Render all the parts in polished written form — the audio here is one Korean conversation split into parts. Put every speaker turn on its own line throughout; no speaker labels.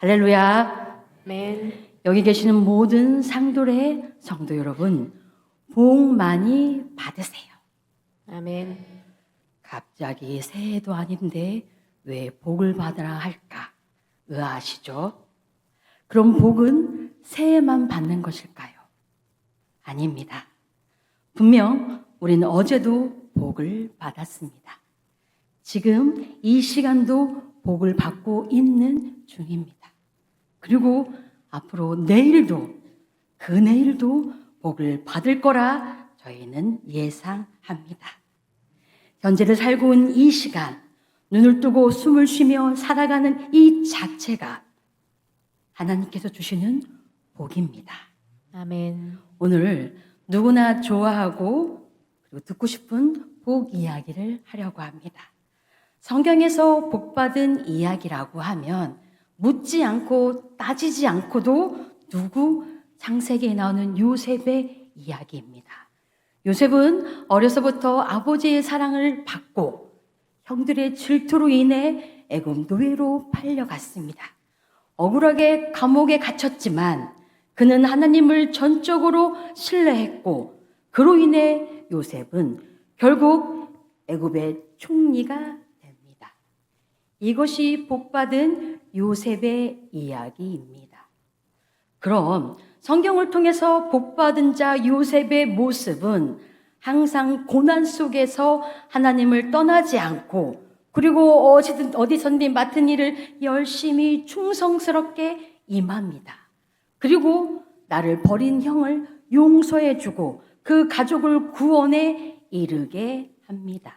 할렐루야.
아멘.
여기 계시는 모든 상도의 성도 여러분, 복 많이 받으세요.
아멘.
갑자기 새해도 아닌데 왜 복을 받으라 할까 의아하시죠? 그럼 복은 새해만 받는 것일까요? 아닙니다. 분명 우리는 어제도 복을 받았습니다. 지금 이 시간도 복을 받고 있는 중입니다. 그리고 앞으로 내일도 그 내일도 복을 받을 거라 저희는 예상합니다. 현재를 살고 있는 이 시간, 눈을 뜨고 숨을 쉬며 살아가는 이 자체가 하나님께서 주시는 복입니다.
아멘.
오늘 누구나 좋아하고 그리고 듣고 싶은 복 이야기를 하려고 합니다. 성경에서 복받은 이야기라고 하면 묻지 않고 따지지 않고도 누구 창세기에 나오는 요셉의 이야기입니다. 요셉은 어려서부터 아버지의 사랑을 받고 형들의 질투로 인해 애굽 노예로 팔려갔습니다. 억울하게 감옥에 gat혔지만 그는 하나님을 전적으로 신뢰했고 그로 인해 요셉은 결국 애굽의 총리가 됩니다. 이것이 복받은 요셉의 이야기입니다. 그럼 성경을 통해서 복받은 자 요셉의 모습은 항상 고난 속에서 하나님을 떠나지 않고 그리고 어디선지 맡은 일을 열심히 충성스럽게 임합니다. 그리고 나를 버린 형을 용서해주고 그 가족을 구원에 이르게 합니다.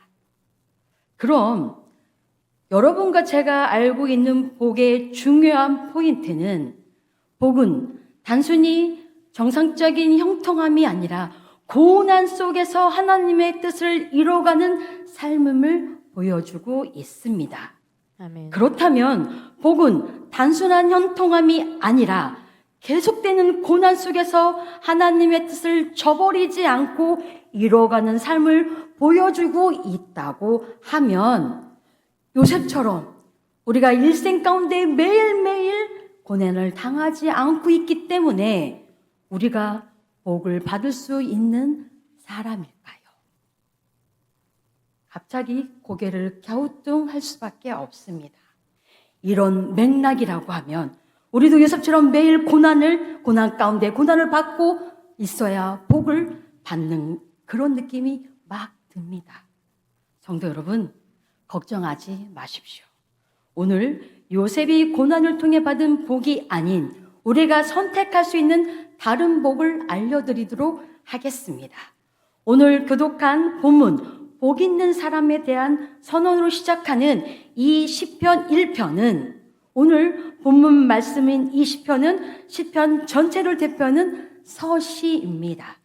그럼 여러분과 제가 알고 있는 복의 중요한 포인트는 복은 단순히 정상적인 형통함이 아니라 고난 속에서 하나님의 뜻을 이뤄가는 삶을 보여주고 있습니다.
아멘.
그렇다면 복은 단순한 형통함이 아니라 계속되는 고난 속에서 하나님의 뜻을 저버리지 않고 이뤄가는 삶을 보여주고 있다고 하면 요셉처럼 우리가 일생 가운데 매일매일 고난을 당하지 않고 있기 때문에 우리가 복을 받을 수 있는 사람일까요? 갑자기 고개를 갸우뚱할 수밖에 없습니다. 이런 맥락이라고 하면 우리도 요셉처럼 매일 고난 가운데 고난을 받고 있어야 복을 받는 그런 느낌이 막 듭니다. 성도 여러분, 걱정하지 마십시오. 오늘 요셉이 고난을 통해 받은 복이 아닌 우리가 선택할 수 있는 다른 복을 알려드리도록 하겠습니다. 오늘 교독한 본문 복 있는 사람에 대한 선언으로 시작하는 이 시편 1편은 오늘 본문 말씀인 이 시편은 시편 전체를 대표하는 서시입니다.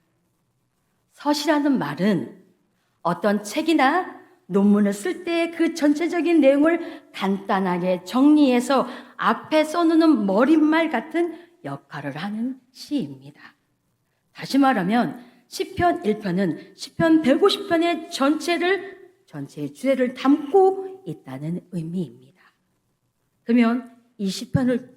서시라는 말은 어떤 책이나 논문을 쓸 때 그 전체적인 내용을 간단하게 정리해서 앞에 써놓는 머릿말 같은 역할을 하는 시입니다. 다시 말하면 시편 1편은 시편 150편의 전체의 주제를 담고 있다는 의미입니다. 그러면 이 시편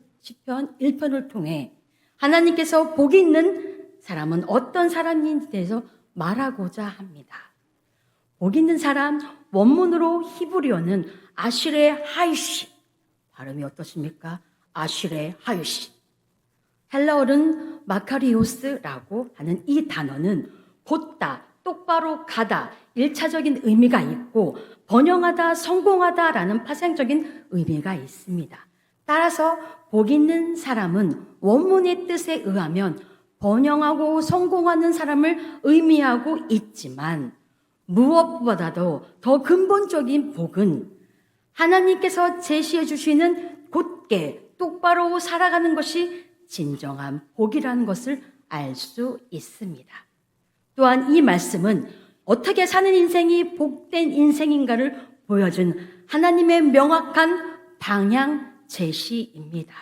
1편을 통해 하나님께서 복이 있는 사람은 어떤 사람인지에 대해서 말하고자 합니다. 복 있는 사람, 원문으로 히브리어는 아시레 하이시, 발음이 어떠십니까? 아시레 하이시. 헬라어는 마카리오스라고 하는 이 단어는 곧다, 똑바로 가다, 일차적인 의미가 있고 번영하다, 성공하다라는 파생적인 의미가 있습니다. 따라서 복 있는 사람은 원문의 뜻에 의하면 번영하고 성공하는 사람을 의미하고 있지만 무엇보다도 더 근본적인 복은 하나님께서 제시해 주시는 곧게 똑바로 살아가는 것이 진정한 복이라는 것을 알 수 있습니다. 또한 이 말씀은 어떻게 사는 인생이 복된 인생인가를 보여준 하나님의 명확한 방향 제시입니다.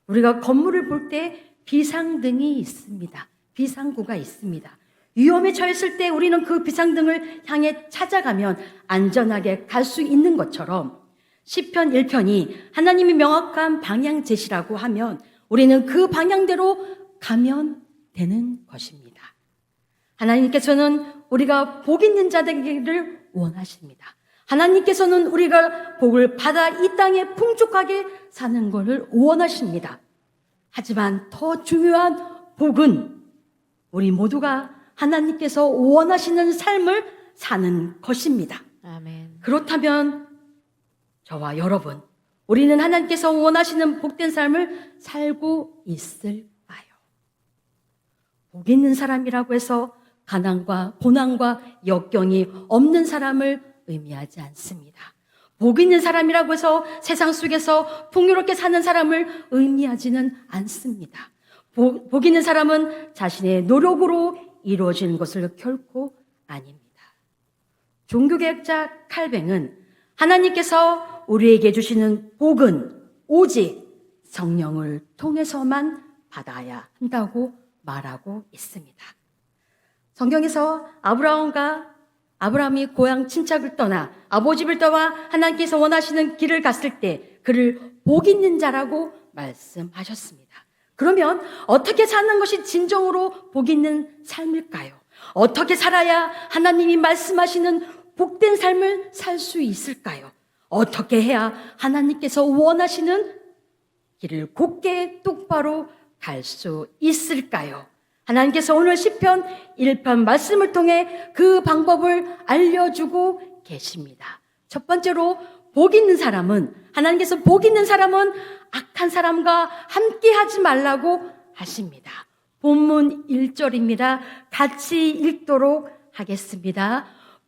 우리가 건물을 볼 때 비상등이 있습니다. 비상구가 있습니다. 위험에 처했을 때 우리는 그 비상등을 향해 찾아가면 안전하게 갈 수 있는 것처럼 시편 1편이 하나님이 명확한 방향 제시라고 하면 우리는 그 방향대로 가면 되는 것입니다. 하나님께서는 우리가 복 있는 자 되기를 원하십니다. 하나님께서는 우리가 복을 받아 이 땅에 풍족하게 사는 것을 원하십니다. 하지만 더 중요한 복은 우리 모두가 하나님께서 원하시는 삶을 사는 것입니다.
아멘.
그렇다면 저와 여러분, 우리는 하나님께서 원하시는 복된 삶을 살고 있을까요? 복 있는 사람이라고 해서 가난과 고난과 역경이 없는 사람을 의미하지 않습니다. 복 있는 사람이라고 해서 세상 속에서 풍요롭게 사는 사람을 의미하지는 않습니다. 복 있는 사람은 자신의 노력으로 이루어지는 것을 결코 아닙니다. 종교개혁자 칼뱅은 하나님께서 우리에게 주시는 복은 오직 성령을 통해서만 받아야 한다고 말하고 있습니다. 성경에서 아브라함이 고향 친척을 떠나 아버지를 떠나 하나님께서 원하시는 길을 갔을 때 그를 복 있는 자라고 말씀하셨습니다. 그러면 어떻게 사는 것이 진정으로 복 있는 삶일까요? 어떻게 살아야 하나님이 말씀하시는 복된 삶을 살 수 있을까요? 어떻게 해야 하나님께서 원하시는 길을 곧게 똑바로 갈 수 있을까요? 하나님께서 오늘 시편 1편 말씀을 통해 그 방법을 알려주고 계십니다. 첫 번째로 하나님께서 복 있는 사람은 악한 사람과 함께 하지 말라고 하십니다. 본문 1절입니다. 같이 읽도록 하겠습니다.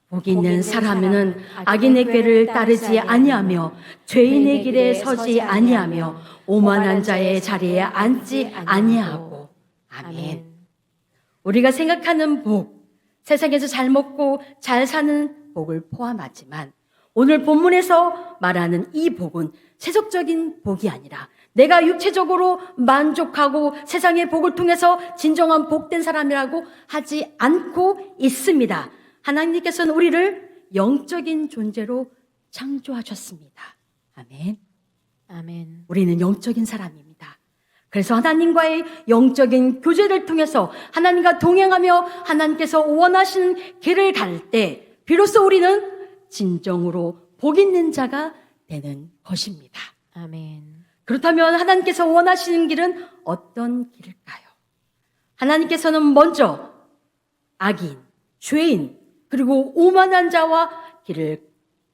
복 있는 사람은 악인의 꾀를 따르지 아니하며 죄인의 길에 서지 아니하며 오만한 자의 자리에 앉지 아니하고. 아멘. 우리가 생각하는 복, 세상에서 잘 먹고 잘 사는 복을 포함하지만 오늘 본문에서 말하는 이 복은 세속적인 복이 아니라 내가 육체적으로 만족하고 세상의 복을 통해서 진정한 복된 사람이라고 하지 않고 있습니다. 하나님께서는 우리를 영적인 존재로 창조하셨습니다. 아멘.
아멘.
우리는 영적인 사람입니다. 그래서 하나님과의 영적인 교제를 통해서 하나님과 동행하며 하나님께서 원하시는 길을 갈 때 비로소 우리는 진정으로 복 있는 자가 되는 것입니다.
아멘.
그렇다면 하나님께서 원하시는 길은 어떤 길일까요? 하나님께서는 먼저 악인, 죄인, 그리고 오만한 자와 길을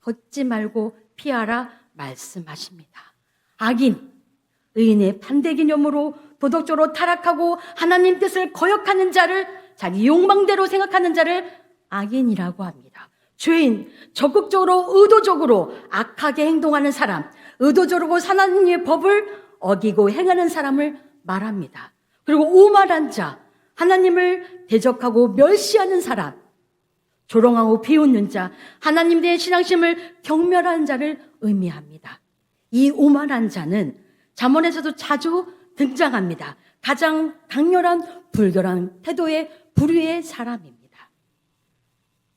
걷지 말고 피하라 말씀하십니다. 악인, 의인의 반대 개념으로 도덕적으로 타락하고 하나님 뜻을 거역하는 자를 자기 욕망대로 생각하는 자를 악인이라고 합니다. 죄인, 적극적으로 의도적으로 악하게 행동하는 사람, 의도적으로 하나님의 법을 어기고 행하는 사람을 말합니다. 그리고 오만한 자, 하나님을 대적하고 멸시하는 사람, 조롱하고 비웃는 자, 하나님 대의 신앙심을 경멸하는 자를 의미합니다. 이 오만한 자는 잠언에서도 자주 등장합니다. 가장 강렬한 불결한 태도의 불의의 사람입니다.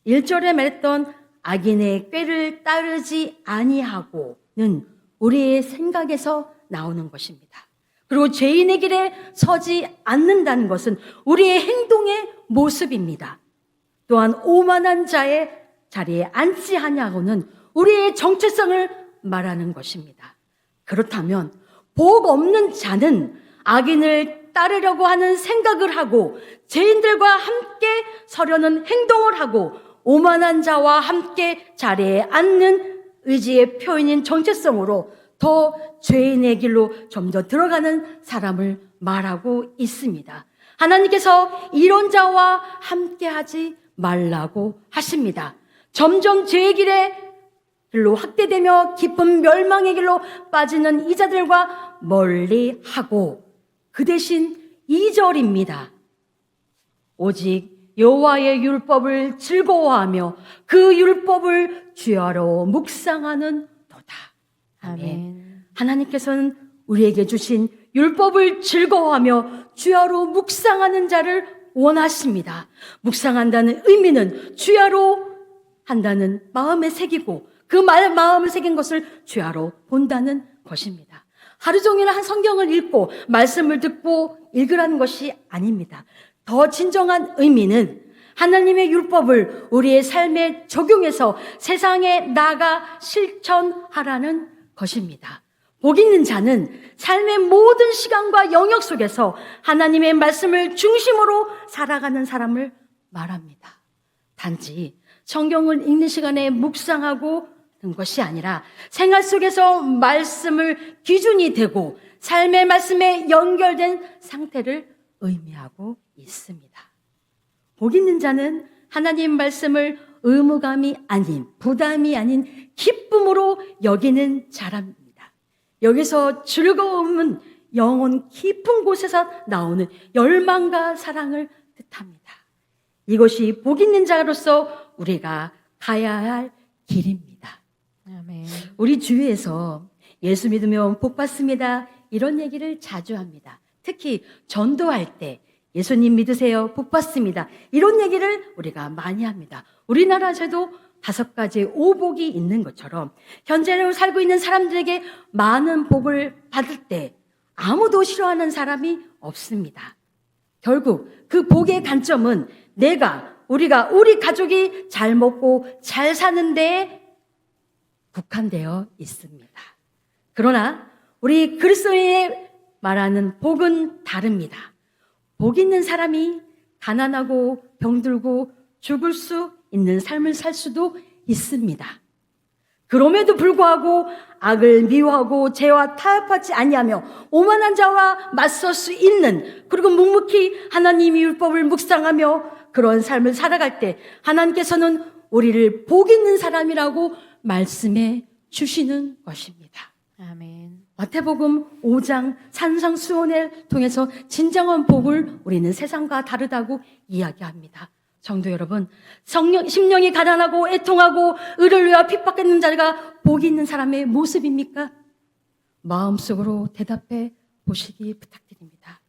1절에 말했던 악인의 꾀를 따르지 아니하고는 우리의 생각에서 나오는 것입니다. 그리고 죄인의 길에 서지 않는다는 것은 우리의 행동의 모습입니다. 또한 오만한 자의 자리에 앉지 아니하고는 우리의 정체성을 말하는 것입니다. 그렇다면 복 없는 자는 악인을 따르려고 하는 생각을 하고 죄인들과 함께 서려는 행동을 하고 오만한 자와 함께 자리에 앉는 의지의 표현인 정체성으로 더 죄인의 길로 좀 더 들어가는 사람을 말하고 있습니다. 하나님께서 이런 자와 함께 하지 말라고 하십니다. 점점 죄의 길로 확대되며 깊은 멸망의 길로 빠지는 이 자들과 멀리하고 그 대신 2절입니다. 오직 여호와의 율법을 즐거워하며 그 율법을 주야로 묵상하는 도다. 아멘. 하나님께서는 우리에게 주신 율법을 즐거워하며 주야로 묵상하는 자를 원하십니다. 묵상한다는 의미는 주야로 한다는 마음에 새기고 그 마음을 새긴 것을 죄화로 본다는 것입니다. 하루 종일 한 성경을 읽고 말씀을 듣고 읽으라는 것이 아닙니다. 더 진정한 의미는 하나님의 율법을 우리의 삶에 적용해서 세상에 나가 실천하라는 것입니다. 복 있는 자는 삶의 모든 시간과 영역 속에서 하나님의 말씀을 중심으로 살아가는 사람을 말합니다. 단지 성경을 읽는 시간에 묵상하고 하는 것이 아니라 생활 속에서 말씀을 기준이 되고 삶의 말씀에 연결된 상태를 의미하고 있습니다. 복 있는 자는 하나님 말씀을 의무감이 아닌, 부담이 아닌 기쁨으로 여기는 자랍니다. 여기서 즐거움은 영혼 깊은 곳에서 나오는 열망과 사랑을 뜻합니다. 이것이 복 있는 자로서 우리가 가야 할 길입니다.
아멘.
우리 주위에서 예수 믿으면 복 받습니다, 이런 얘기를 자주 합니다. 특히 전도할 때 예수님 믿으세요, 복 받습니다, 이런 얘기를 우리가 많이 합니다. 우리나라에도 5가지 오복이 있는 것처럼 현재로 살고 있는 사람들에게 많은 복을 받을 때 아무도 싫어하는 사람이 없습니다. 결국 그 복의 관점은 우리 가족이 잘 먹고 잘 사는 데에 국한되어 있습니다. 그러나 우리 그리스도인의 말하는 복은 다릅니다. 복 있는 사람이 가난하고 병들고 죽을 수 있는 삶을 살 수도 있습니다. 그럼에도 불구하고 악을 미워하고 죄와 타협하지 아니하며 오만한 자와 맞설 수 있는, 그리고 묵묵히 하나님의 율법을 묵상하며 그런 삶을 살아갈 때 하나님께서는 우리를 복 있는 사람이라고 말씀해 주시는 것입니다.
아멘.
마태복음 5장 산상수훈을 통해서 진정한 복을 우리는 세상과 다르다고 이야기합니다. 성도 여러분, 심령이 가난하고 애통하고 의를 위하여 핍박받는 자가 복이 있는 사람의 모습입니까? 마음속으로 대답해 보시기 부탁드립니다.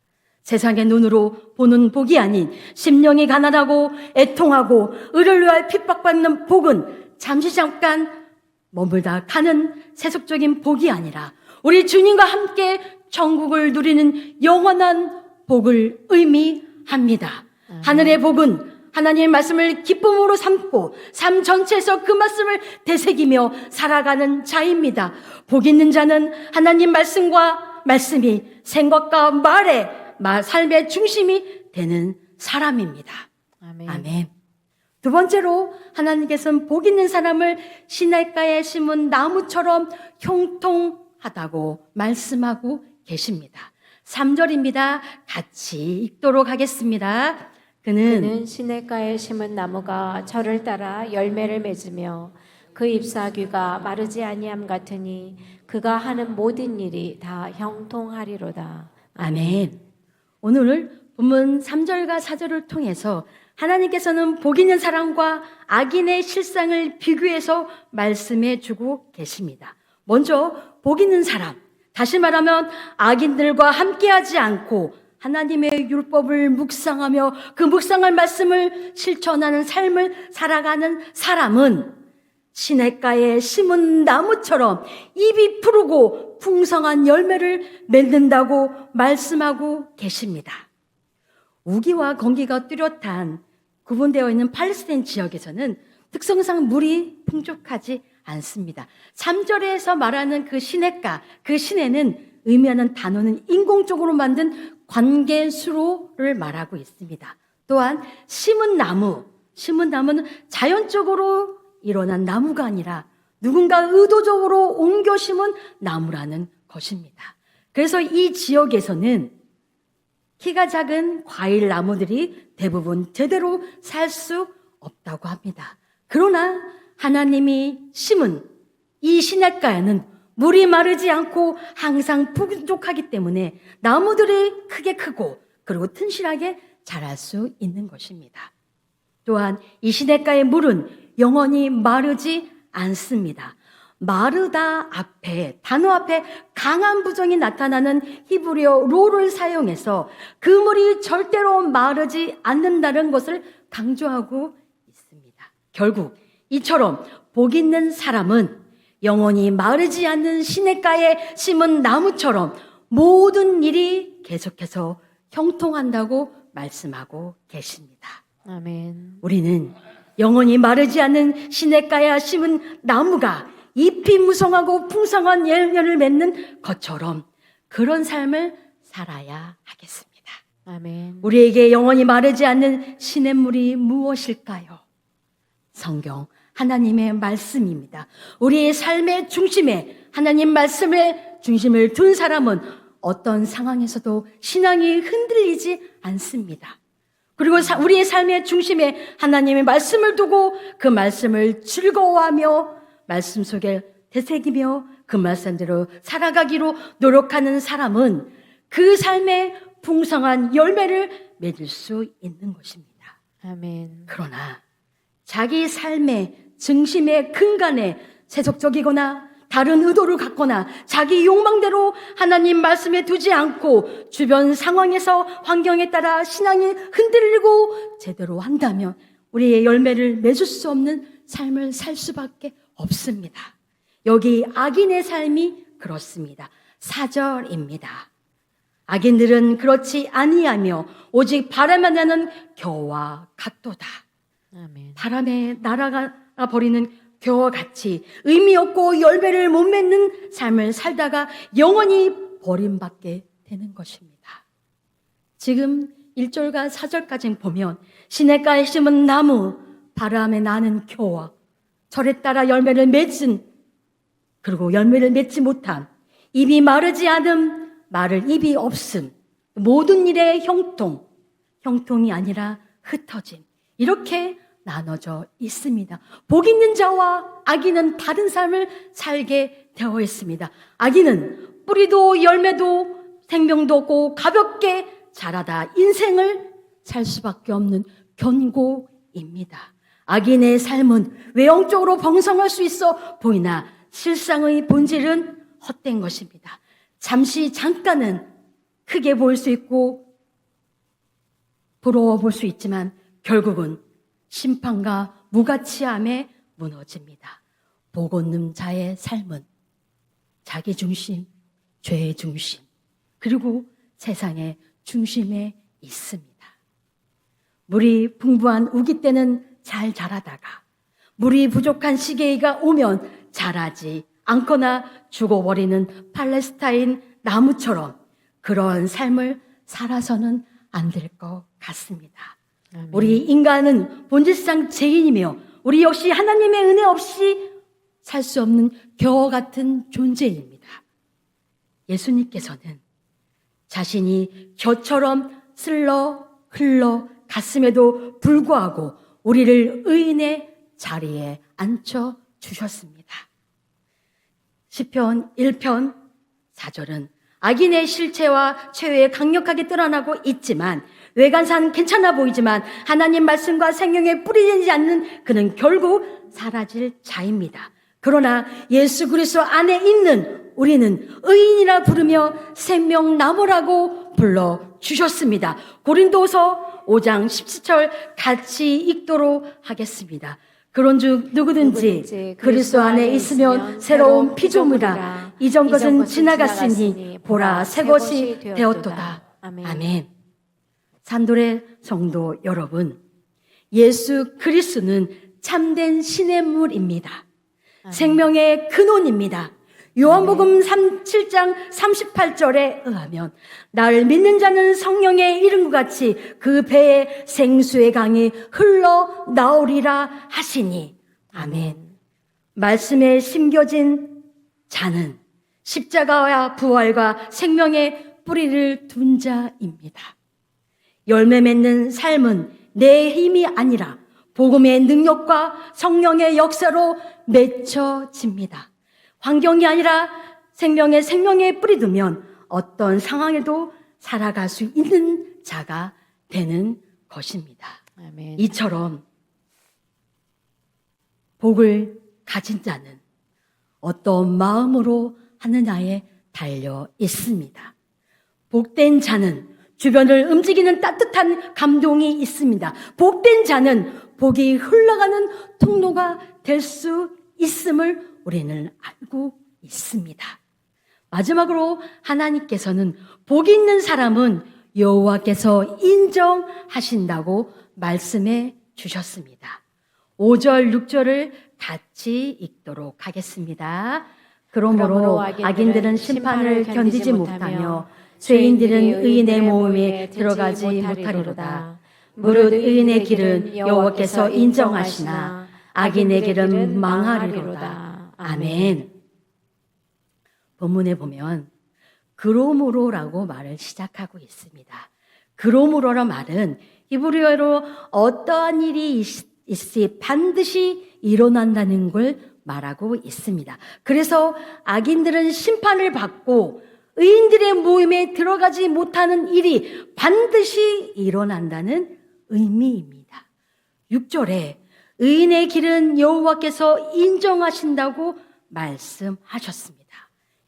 세상의 눈으로 보는 복이 아닌 심령이 가난하고 애통하고 의를 위하여 핍박받는 복은 잠시 잠깐 머물다 가는 세속적인 복이 아니라 우리 주님과 함께 천국을 누리는 영원한 복을 의미합니다. 하늘의 복은 하나님의 말씀을 기쁨으로 삼고 삶 전체에서 그 말씀을 되새기며 살아가는 자입니다. 복 있는 자는 하나님 말씀이 생각과 삶의 중심이 되는 사람입니다.
아멘.
아멘. 두 번째로 하나님께서는 복 있는 사람을 시냇가에 심은 나무처럼 형통하다고 말씀하고 계십니다. 3절입니다. 같이 읽도록 하겠습니다.
그는 시냇가에 심은 나무가 저를 따라 열매를 맺으며 그 잎사귀가 마르지 아니함 같으니 그가 하는 모든 일이 다 형통하리로다.
아멘. 오늘 본문 3절과 4절을 통해서 하나님께서는 복 있는 사람과 악인의 실상을 비교해서 말씀해 주고 계십니다. 먼저 복 있는 사람, 다시 말하면 악인들과 함께하지 않고 하나님의 율법을 묵상하며 그 묵상할 말씀을 실천하는 삶을 살아가는 사람은 시냇가에 심은 나무처럼 잎이 푸르고 풍성한 열매를 맺는다고 말씀하고 계십니다. 우기와 건기가 뚜렷한 구분되어 있는 팔레스타인 지역에서는 특성상 물이 풍족하지 않습니다. 3절에서 말하는 그 시냇가, 그 시내는 의미하는 단어는 인공적으로 만든 관계수로를 말하고 있습니다. 또한 심은 나무는 자연적으로 일어난 나무가 아니라 누군가 의도적으로 옮겨 심은 나무라는 것입니다. 그래서 이 지역에서는 키가 작은 과일 나무들이 대부분 제대로 살 수 없다고 합니다. 그러나 하나님이 심은 이 시냇가에는 물이 마르지 않고 항상 풍족하기 때문에 나무들이 크게 크고 그리고 튼실하게 자랄 수 있는 것입니다. 또한 이 시냇가의 물은 영원히 마르지 않습니다. 마르다 단어 앞에 강한 부정이 나타나는 히브리어 로를 사용해서 그 물이 절대로 마르지 않는다는 것을 강조하고 있습니다. 결국 이처럼 복 있는 사람은 영원히 마르지 않는 시냇가에 심은 나무처럼 모든 일이 계속해서 형통한다고 말씀하고 계십니다.
아멘.
우리는 영원히 마르지 않는 시냇가에 심은 나무가 잎이 무성하고 풍성한 열매를 맺는 것처럼 그런 삶을 살아야 하겠습니다.
아멘.
우리에게 영원히 마르지 않는 시냇물이 무엇일까요? 성경 하나님의 말씀입니다. 우리의 삶의 중심에 하나님 말씀의 중심을 둔 사람은 어떤 상황에서도 신앙이 흔들리지 않습니다. 그리고 우리의 삶의 중심에 하나님의 말씀을 두고 그 말씀을 즐거워하며 말씀 속에 되새기며 그 말씀대로 살아가기로 노력하는 사람은 그 삶의 풍성한 열매를 맺을 수 있는 것입니다.
아멘.
그러나 자기 삶의 중심의 근간에 세속적이거나 다른 의도를 갖거나 자기 욕망대로 하나님 말씀에 두지 않고 주변 상황에서 환경에 따라 신앙이 흔들리고 제대로 한다면 우리의 열매를 맺을 수 없는 삶을 살 수밖에 없습니다. 여기 악인의 삶이 그렇습니다. 4절입니다. 악인들은 그렇지 아니하며 오직 바람에 나는 겨와 같도다.
아멘.
바람에 날아가 버리는 겨와 같이 의미 없고 열매를 못 맺는 삶을 살다가 영원히 버림받게 되는 것입니다. 지금 1절과 4절까지 보면 시냇가에 심은 나무, 바람에 나는 겨와 절에 따라 열매를 맺은 그리고 열매를 맺지 못한 입이 마르지 않음, 마를 입이 없음, 모든 일의 형통이 아니라 흩어짐 이렇게 나눠져 있습니다. 복 있는 자와 악인은 다른 삶을 살게 되어 있습니다. 악인은 뿌리도 열매도 생명도 없고 가볍게 자라다 인생을 살 수밖에 없는 견고입니다. 악인의 삶은 외형적으로 번성할 수 있어 보이나 실상의 본질은 헛된 것입니다. 잠깐은 크게 보일 수 있고 부러워 볼 수 있지만 결국은 심판과 무가치함에 무너집니다. 복 없는 자의 삶은 자기 중심, 죄의 중심, 그리고 세상의 중심에 있습니다. 물이 풍부한 우기 때는 잘 자라다가 물이 부족한 시기가 오면 자라지 않거나 죽어버리는 팔레스타인 나무처럼 그런 삶을 살아서는 안 될 것 같습니다.
아멘.
우리 인간은 본질상 죄인이며 우리 역시 하나님의 은혜 없이 살 수 없는 겨와 같은 존재입니다. 예수님께서는 자신이 겨처럼 흘러 갔음에도 불구하고 우리를 의인의 자리에 앉혀 주셨습니다. 시편 1편 4절은 악인의 실체와 최후에 강력하게 드러나고 있지만 외관상 괜찮아 보이지만 하나님 말씀과 생명에 뿌리되지 않는 그는 결국 사라질 자입니다. 그러나 예수 그리스도 안에 있는 우리는 의인이라 부르며 생명나무라고 불러주셨습니다. 고린도서 5장 17절 같이 읽도록 하겠습니다. 그런즉 누구든지 그리스도 안에 있으면 새로운 피조물이라 이전 것은 지나갔으니 보라 새 것이 되었도다. 아멘. 산돌의 성도 여러분, 예수 그리스도는 참된 시냇물입니다. 생명의 근원입니다. 요한복음 7장 38절에 의하면 나를 믿는 자는 성령의 이름과 같이 그 배에 생수의 강이 흘러나오리라 하시니 아멘. 말씀에 심겨진 자는 십자가와 부활과 생명의 뿌리를 둔 자입니다. 열매 맺는 삶은 내 힘이 아니라 복음의 능력과 성령의 역사로 맺혀집니다. 환경이 아니라 생명에 뿌리 두면 어떤 상황에도 살아갈 수 있는 자가 되는 것입니다.
아멘.
이처럼 복을 가진 자는 어떤 마음으로 하느냐에 달려 있습니다. 복된 자는 주변을 움직이는 따뜻한 감동이 있습니다. 복된 자는 복이 흘러가는 통로가 될 수 있음을 우리는 알고 있습니다. 마지막으로 하나님께서는 복 있는 사람은 여호와께서 인정하신다고 말씀해 주셨습니다. 5절, 6절을 같이 읽도록 하겠습니다. 그러므로 악인들은 심판을 견디지 못하며 죄인들은 의인의 모임에 들어가지 못하리로다. 무릇 의인의 길은 여호와께서 인정하시나 악인의 길은 망하리로다. 아멘. 본문에 보면 그러므로라고 말을 시작하고 있습니다. 그러므로란 말은 히브리어로 어떠한 일이 있으니 반드시 일어난다는 걸 말하고 있습니다. 그래서 악인들은 심판을 받고 의인들의 모임에 들어가지 못하는 일이 반드시 일어난다는 의미입니다. 6절에 의인의 길은 여호와께서 인정하신다고 말씀하셨습니다.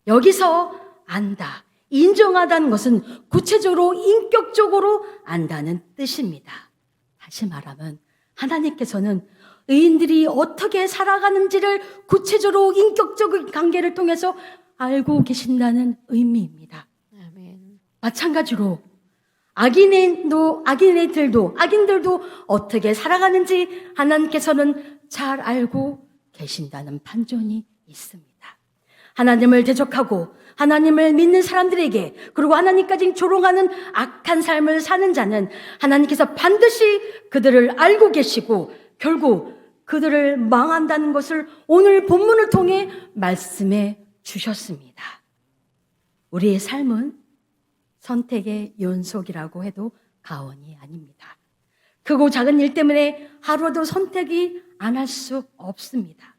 여기서 안다, 인정하다는 것은 구체적으로 인격적으로 안다는 뜻입니다. 다시 말하면 하나님께서는 의인들이 어떻게 살아가는지를 구체적으로 인격적인 관계를 통해서 알고 계신다는 의미입니다.
아멘.
마찬가지로 악인들도 어떻게 살아가는지 하나님께서는 잘 알고 계신다는 반전이 있습니다. 하나님을 대적하고 하나님을 믿는 사람들에게 그리고 하나님까지 조롱하는 악한 삶을 사는 자는 하나님께서 반드시 그들을 알고 계시고 결국 그들을 망한다는 것을 오늘 본문을 통해 말씀해 주셨습니다. 우리의 삶은 선택의 연속이라고 해도 과언이 아닙니다. 크고 작은 일 때문에 하루도 선택이 안 할 수 없습니다.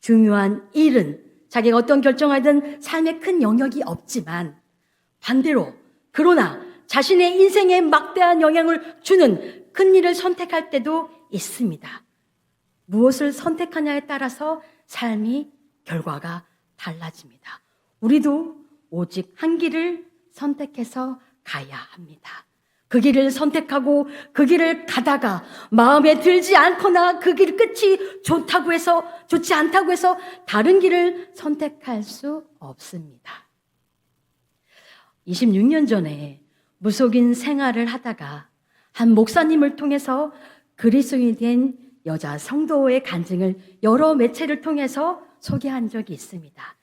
중요한 일은 자기가 어떤 결정하든 삶에 큰 영역이 없지만 반대로 그러나 자신의 인생에 막대한 영향을 주는 큰 일을 선택할 때도 있습니다. 무엇을 선택하냐에 따라서 삶이 결과가 달라집니다. 우리도 오직 한 길을 선택해서 가야 합니다. 그 길을 선택하고 그 길을 가다가 마음에 들지 않거나 그 길 끝이 좋지 않다고 해서 다른 길을 선택할 수 없습니다. 26년 전에 무속인 생활을 하다가 한 목사님을 통해서 그리스도인이 된 여자 성도의 간증을 여러 매체를 통해서 소개한 적이 있습니다.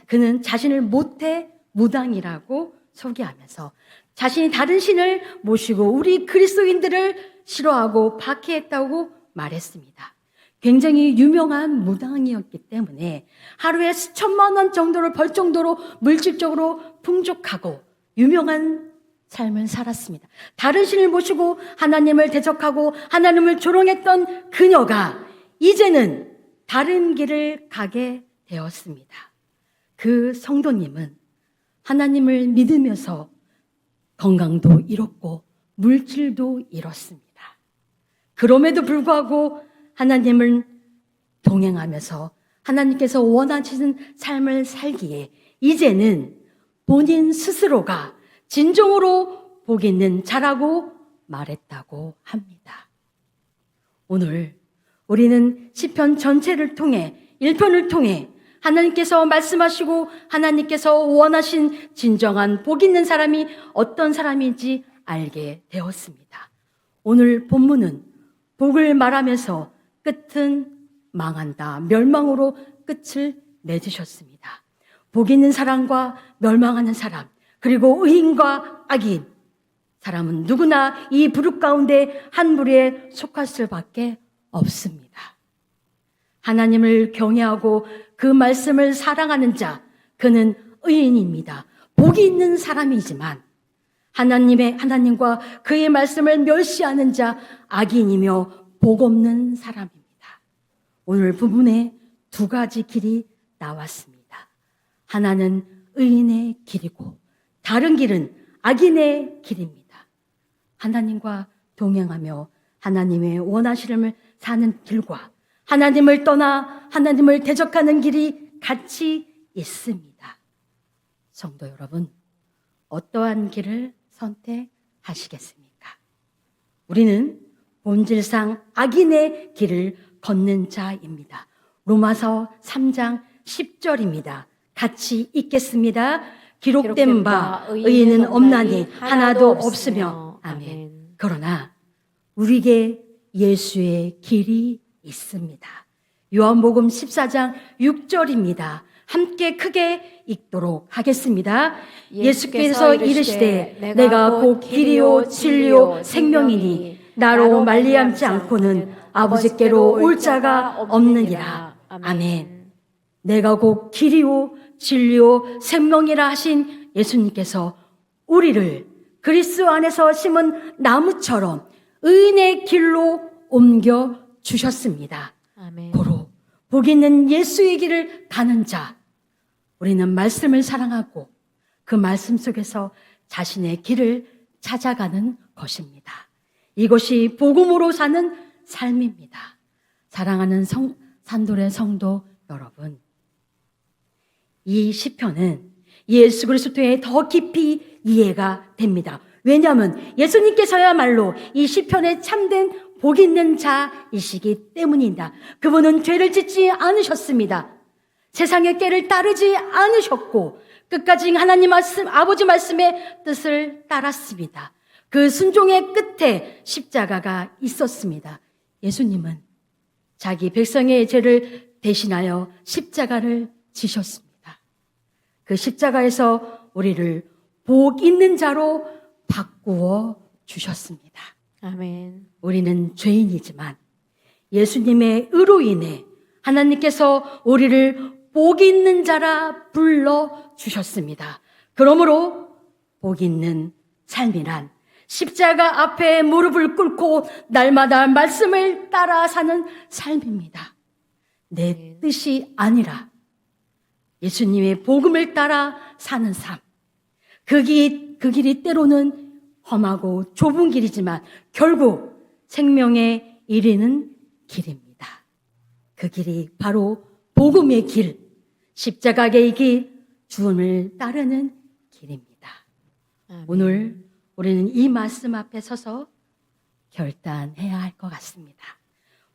그는 자신을 모태 무당이라고 소개하면서 자신이 다른 신을 모시고 우리 그리스도인들을 싫어하고 박해했다고 말했습니다. 굉장히 유명한 무당이었기 때문에 하루에 수천만 원 정도를 벌 정도로 물질적으로 풍족하고 유명한 삶을 살았습니다. 다른 신을 모시고 하나님을 대적하고 하나님을 조롱했던 그녀가 이제는 다른 길을 가게 되었습니다. 그 성도님은 하나님을 믿으면서 건강도 잃었고 물질도 잃었습니다. 그럼에도 불구하고 하나님을 동행하면서 하나님께서 원하시는 삶을 살기에 이제는 본인 스스로가 진정으로 복 있는 자라고 말했다고 합니다. 오늘 우리는 시편 전체를 통해 1편을 통해 하나님께서 말씀하시고 하나님께서 원하신 진정한 복 있는 사람이 어떤 사람인지 알게 되었습니다. 오늘 본문은 복을 말하면서 끝은 망한다, 멸망으로 끝을 맺으셨습니다. 복 있는 사람과 멸망하는 사람, 그리고 의인과 악인, 사람은 누구나 이 부류 가운데 한 부류에 속할 수밖에 없습니다. 하나님을 경외하고 그 말씀을 사랑하는 자, 그는 의인입니다. 복이 있는 사람이지만 하나님과 그의 말씀을 멸시하는 자, 악인이며 복 없는 사람입니다. 오늘 부분에 두 가지 길이 나왔습니다. 하나는 의인의 길이고 다른 길은 악인의 길입니다. 하나님과 동행하며 하나님의 원하심을 사는 길과 하나님을 떠나 하나님을 대적하는 길이 같이 있습니다. 성도 여러분, 어떠한 길을 선택하시겠습니까? 우리는 본질상 악인의 길을 걷는 자입니다. 로마서 3장 10절입니다. 같이 읽겠습니다. 기록된 바 의인은 없나니 하나도 없으며. 아멘. 그러나 우리에게 예수의 길이 있습니다. 요한복음 14장 6절입니다. 함께 크게 읽도록 하겠습니다. 예수께서 이르시되 내가 곧 길이요 진리요 생명이니 나로 말미암지 않고는 아버지께로 올 자가 없느니라. 아멘. 내가 곧 길이요 진리요 생명이라 하신 예수님께서 우리를 그리스도 안에서 심은 나무처럼 의인의 길로 옮겨 주셨습니다.
아멘.
고로 복 있는 예수의 길을 가는 자, 우리는 말씀을 사랑하고 그 말씀 속에서 자신의 길을 찾아가는 것입니다. 이것이 복음으로 사는 삶입니다. 사랑하는 산돌의 성도 여러분, 이 시편은 예수 그리스도에 더 깊이 이해가 됩니다. 왜냐하면 예수님께서야말로 이 시편에 참된 복 있는 자이시기 때문이다. 그분은 죄를 짓지 않으셨습니다. 세상의 꾀를 따르지 않으셨고 끝까지 하나님 말씀, 아버지 말씀의 뜻을 따랐습니다. 그 순종의 끝에 십자가가 있었습니다. 예수님은 자기 백성의 죄를 대신하여 십자가를 지셨습니다. 그 십자가에서 우리를 복 있는 자로 바꾸어 주셨습니다.
아멘.
우리는 죄인이지만 예수님의 의로 인해 하나님께서 우리를 복 있는 자라 불러 주셨습니다. 그러므로 복 있는 삶이란 십자가 앞에 무릎을 꿇고 날마다 말씀을 따라 사는 삶입니다. 내 뜻이 아니라 예수님의 복음을 따라 사는 삶. 그 길이 때로는 험하고 좁은 길이지만 결국 생명에 이르는 길입니다. 그 길이 바로 복음의 길, 십자가의 길, 주님을 따르는 길입니다.
아멘.
오늘 우리는 이 말씀 앞에 서서 결단해야 할 것 같습니다.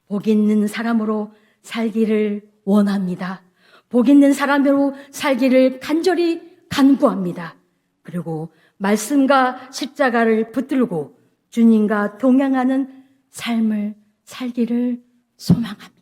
복 있는 사람으로 살기를 원합니다. 복 있는 사람으로 살기를 간절히 간구합니다. 그리고 말씀과 십자가를 붙들고 주님과 동행하는 삶을 살기를 소망합니다.